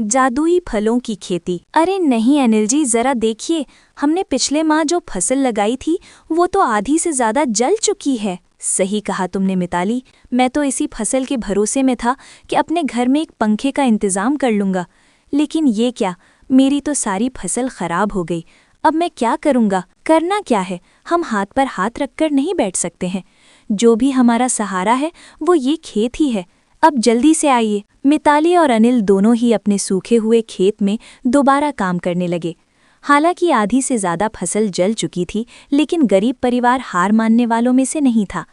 जादुई फलों की खेती। अरे नहीं अनिल जी, जरा देखिए, हमने पिछले माह जो फसल लगाई थी वो तो आधी से ज्यादा जल चुकी है। सही कहा तुमने मिताली, मैं तो इसी फसल के भरोसे में था कि अपने घर में एक पंखे का इंतजाम कर लूंगा, लेकिन ये क्या, मेरी तो सारी फसल खराब हो गई। अब मैं क्या करूंगा? करना क्या है, हम हाथ पर हाथ रखकर नहीं बैठ सकते हैं। जो भी हमारा सहारा है वो ये खेत ही है। अब जल्दी से आइए। मिताली और अनिल दोनों ही अपने सूखे हुए खेत में दोबारा काम करने लगे। हालांकि आधी से ज्यादा फसल जल चुकी थी, लेकिन गरीब परिवार हार मानने वालों में से नहीं था।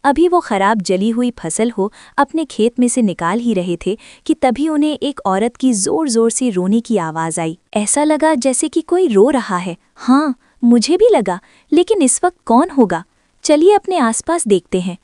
अभी वो खराब जली हुई फसल हो अपने खेत में से निकाल ही रहे थे कि तभी उन्हें एक औरत की जोर जोर से रोने की आवाज आई। ऐसा लगा जैसे कि कोई रो रहा है। हाँ, मुझे भी लगा, लेकिन इस वक्त कौन होगा? चलिए अपने आसपास देखते हैं।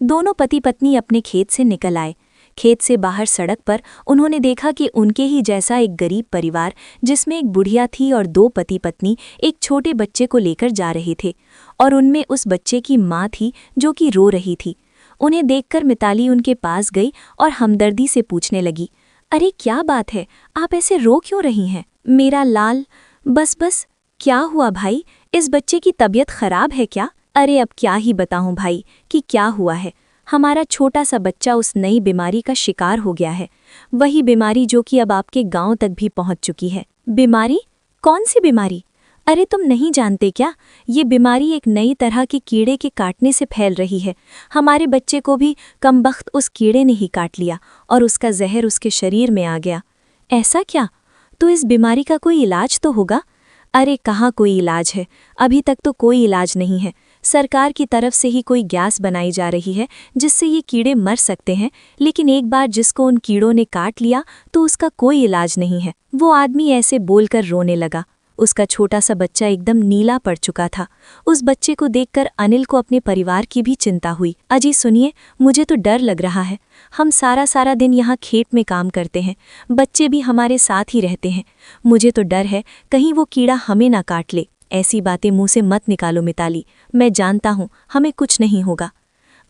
दोनों पति पत्नी अपने खेत से निकल आए। खेत से बाहर सड़क पर उन्होंने देखा कि उनके ही जैसा एक गरीब परिवार, जिसमें एक बुढ़िया थी और दो पति पत्नी एक छोटे बच्चे को लेकर जा रहे थे, और उनमें उस बच्चे की माँ थी जो कि रो रही थी। उन्हें देखकर मिताली उनके पास गई और हमदर्दी से पूछने लगी, अरे क्या बात है, आप ऐसे रो क्यों रही हैं? मेरा लाल, बस क्या हुआ भाई, इस बच्चे की तबीयत खराब है क्या? अरे अब क्या ही बताऊं भाई कि क्या हुआ है। हमारा छोटा सा बच्चा उस नई बीमारी का शिकार हो गया है, वही बीमारी जो कि अब आपके गांव तक भी पहुंच चुकी है। बीमारी? कौन सी बीमारी? अरे तुम नहीं जानते क्या? ये बीमारी एक नई तरह के कीड़े के काटने से फैल रही है। हमारे बच्चे को भी कमबख्त उस कीड़े ने ही काट लिया और उसका जहर उसके शरीर में आ गया। ऐसा क्या? तो इस बीमारी का कोई इलाज तो होगा? अरे कहाँ कोई इलाज है, अभी तक तो कोई इलाज नहीं है। सरकार की तरफ से ही कोई गैस बनाई जा रही है जिससे ये कीड़े मर सकते हैं, लेकिन एक बार जिसको उन कीड़ों ने काट लिया तो उसका कोई इलाज नहीं है। वो आदमी ऐसे बोलकर रोने लगा। उसका छोटा सा बच्चा एकदम नीला पड़ चुका था। उस बच्चे को देखकर अनिल को अपने परिवार की भी चिंता हुई। अजी सुनिए, मुझे तो डर लग रहा है। हम सारा दिन यहाँ खेत में काम करते हैं, बच्चे भी हमारे साथ ही रहते हैं। मुझे तो डर है कहीं वो कीड़ा हमें ना काट ले। ऐसी बातें मुंह से मत निकालो मिताली, मैं जानता हूँ हमें कुछ नहीं होगा।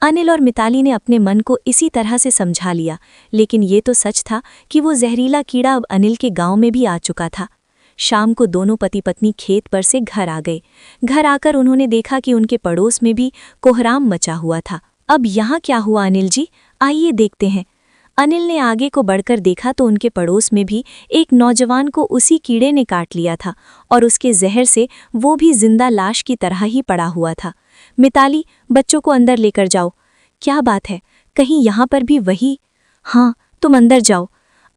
अनिल और मिताली ने अपने मन को इसी तरह से समझा लिया, लेकिन ये तो सच था कि वो जहरीला कीड़ा अब अनिल के गांव में भी आ चुका था। शाम को दोनों पति पत्नी खेत पर से घर आ गए। घर आकर उन्होंने देखा कि उनके पड़ोस में भी कोहराम मचा हुआ था। अब यहाँ क्या हुआ अनिल जी, आइए देखते हैं। अनिल ने आगे को बढ़कर देखा तो उनके पड़ोस में भी एक नौजवान को उसी कीड़े ने काट लिया था और उसके जहर से वो भी जिंदा लाश की तरह ही पड़ा हुआ था। मिताली, बच्चों को अंदर लेकर जाओ। क्या बात है, कहीं यहाँ पर भी वही? हाँ, तुम अंदर जाओ।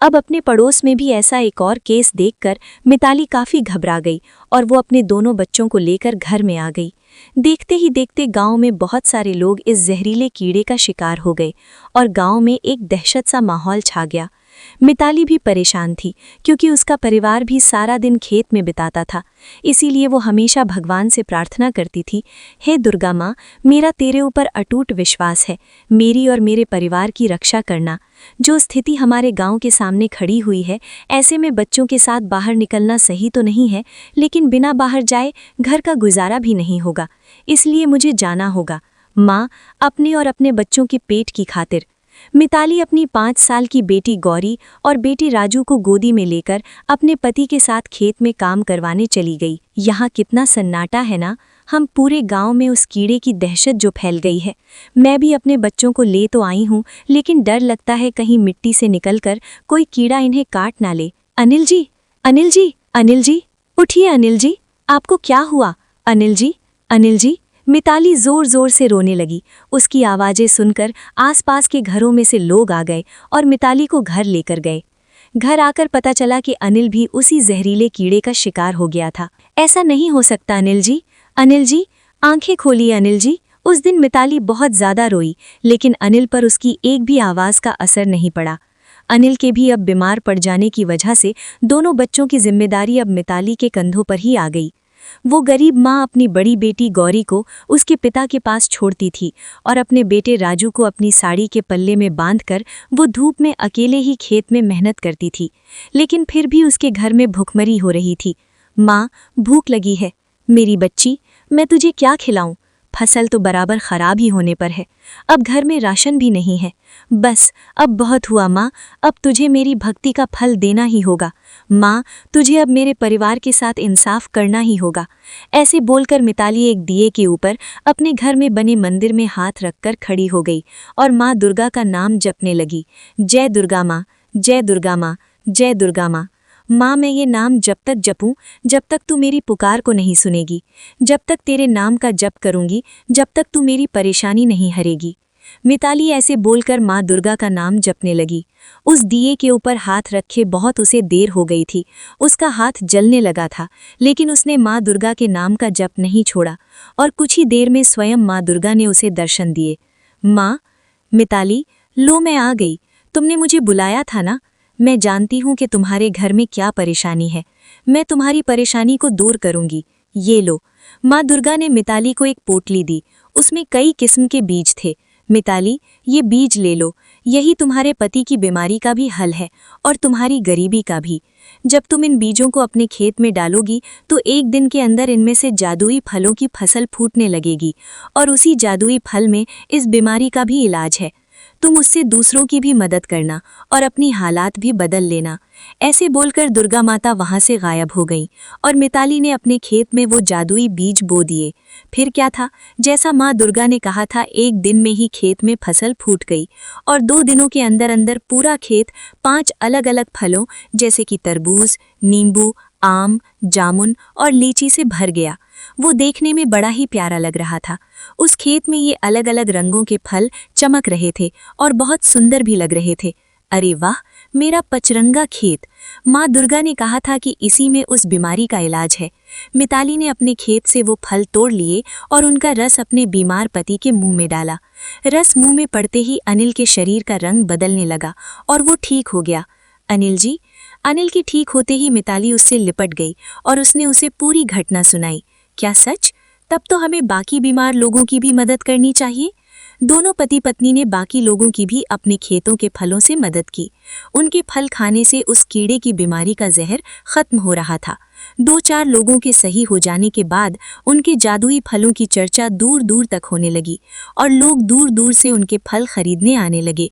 अब अपने पड़ोस में भी ऐसा एक और केस देखकर मिताली काफ़ी घबरा गई और वो अपने दोनों बच्चों को लेकर घर में आ गई। देखते ही देखते गांव में बहुत सारे लोग इस जहरीले कीड़े का शिकार हो गए और गांव में एक दहशत सा माहौल छा गया। मिताली भी परेशान थी क्योंकि उसका परिवार भी सारा दिन खेत में बिताता था। इसीलिए वो हमेशा भगवान से प्रार्थना करती थी, हे दुर्गा माँ, मेरा तेरे ऊपर अटूट विश्वास है, मेरी और मेरे परिवार की रक्षा करना। जो स्थिति हमारे गांव के सामने खड़ी हुई है, ऐसे में बच्चों के साथ बाहर निकलना सही तो नहीं है, लेकिन बिना बाहर जाए घर का गुजारा भी नहीं होगा, इसलिए मुझे जाना होगा माँ, अपने और अपने बच्चों के पेट की खातिर। मिताली अपनी 5 साल की बेटी गौरी और बेटी राजू को गोदी में लेकर अपने पति के साथ खेत में काम करवाने चली गई। यहाँ कितना सन्नाटा है ना, हम पूरे गांव में उस कीड़े की दहशत जो फैल गई है। मैं भी अपने बच्चों को ले तो आई हूँ, लेकिन डर लगता है कहीं मिट्टी से निकलकर कोई कीड़ा इन्हें काट ना ले। अनिल जी, अनिल जी, अनिल जी, उठिए अनिल जी, आपको क्या हुआ? अनिल जी, अनिल जी। मिताली जोर जोर से रोने लगी। उसकी आवाज़ें सुनकर आसपास के घरों में से लोग आ गए और मिताली को घर लेकर गए। घर आकर पता चला कि अनिल भी उसी जहरीले कीड़े का शिकार हो गया था। ऐसा नहीं हो सकता अनिल जी, अनिल जी, आंखें खोलिए अनिल जी। उस दिन मिताली बहुत ज़्यादा रोई, लेकिन अनिल पर उसकी एक भी आवाज़ का असर नहीं पड़ा। अनिल के भी अब बीमार पड़ जाने की वजह से दोनों बच्चों की जिम्मेदारी अब मिताली के कंधों पर ही आ गई। वो गरीब माँ अपनी बड़ी बेटी गौरी को उसके पिता के पास छोड़ती थी और अपने बेटे राजू को अपनी साड़ी के पल्ले में बांधकर वो धूप में अकेले ही खेत में मेहनत करती थी, लेकिन फिर भी उसके घर में भूखमरी हो रही थी। माँ, भूख लगी है। मेरी बच्ची, मैं तुझे क्या खिलाऊं? फसल तो बराबर खराब ही होने पर है। अब घर में राशन भी नहीं है। बस अब बहुत हुआ माँ, अब तुझे मेरी भक्ति का फल देना ही होगा। माँ, तुझे अब मेरे परिवार के साथ इंसाफ करना ही होगा। ऐसे बोलकर मिताली एक दिए के ऊपर अपने घर में बने मंदिर में हाथ रखकर खड़ी हो गई और माँ दुर्गा का नाम जपने लगी। जय दुर्गा माँ, जय दुर्गा माँ, जय दुर्गा माँ। माँ, मैं ये नाम जब तक जपूं जब तक तू मेरी पुकार को नहीं सुनेगी, जब तक तेरे नाम का जप करूंगी जब तक तू मेरी परेशानी नहीं हरेगी। मिताली ऐसे बोलकर माँ दुर्गा का नाम जपने लगी। उस दिए के ऊपर हाथ रखे बहुत उसे देर हो गई थी। उसका हाथ जलने लगा था, लेकिन उसने माँ दुर्गा के नाम का जप नहीं छोड़ा और कुछ ही देर में स्वयं माँ दुर्गा ने उसे दर्शन दिए। माँ, मिताली, लो मैं आ गई। तुमने मुझे बुलाया था ना। मैं जानती हूँ कि तुम्हारे घर में क्या परेशानी है। मैं तुम्हारी परेशानी को दूर करूँगी। ये लो। माँ दुर्गा ने मिताली को एक पोटली दी। उसमें कई किस्म के बीज थे। मिताली, ये बीज ले लो। यही तुम्हारे पति की बीमारी का भी हल है और तुम्हारी गरीबी का भी। जब तुम इन बीजों को अपने खेत में डालोगी तो एक दिन के अंदर इनमें से जादुई फलों की फसल फूटने लगेगी और उसी जादुई फल में इस बीमारी का भी इलाज है। तुम उससे दूसरों की भी मदद करना और अपनी हालात भी बदल लेना। ऐसे बोलकर दुर्गा माता वहां से गायब हो गई और मिताली ने अपने खेत में वो जादुई बीज बो दिए। फिर क्या था, जैसा माँ दुर्गा ने कहा था, एक दिन में ही खेत में फसल फूट गई और 2 दिनों के अंदर अंदर पूरा खेत 5 अलग अलग फलों जैसे कि तरबूज, नींबू, आम, जामुन और लीची से भर गया। वो देखने में बड़ा ही प्यारा लग रहा था। उस खेत में ये अलग अलग रंगों के फल चमक रहे थे और बहुत सुंदर भी लग रहे थे। अरे वाह, मेरा पचरंगा खेत। माँ दुर्गा ने कहा था कि इसी में उस बीमारी का इलाज है। मिताली ने अपने खेत से वो फल तोड़ लिए और उनका रस अपने बीमार पति के मुंह में डाला। रस मुंह में पड़ते ही अनिल के शरीर का रंग बदलने लगा और वो ठीक हो गया। अनिल जी। अनिल के ठीक होते ही मिताली उससे लिपट गई और उसने उसे पूरी घटना सुनाई। क्या सच? तब तो हमें बाकी बीमार लोगों की भी मदद करनी चाहिए। दोनों पति पत्नी ने बाकी लोगों की भी अपने खेतों के फलों से मदद की। उनके फल खाने से उस कीड़े की बीमारी का जहर खत्म हो रहा था। 2-4 लोगों के सही हो जाने के बाद उनके जादुई फलों की चर्चा दूर दूर तक होने लगी और लोग दूर दूर से उनके फल खरीदने आने लगे।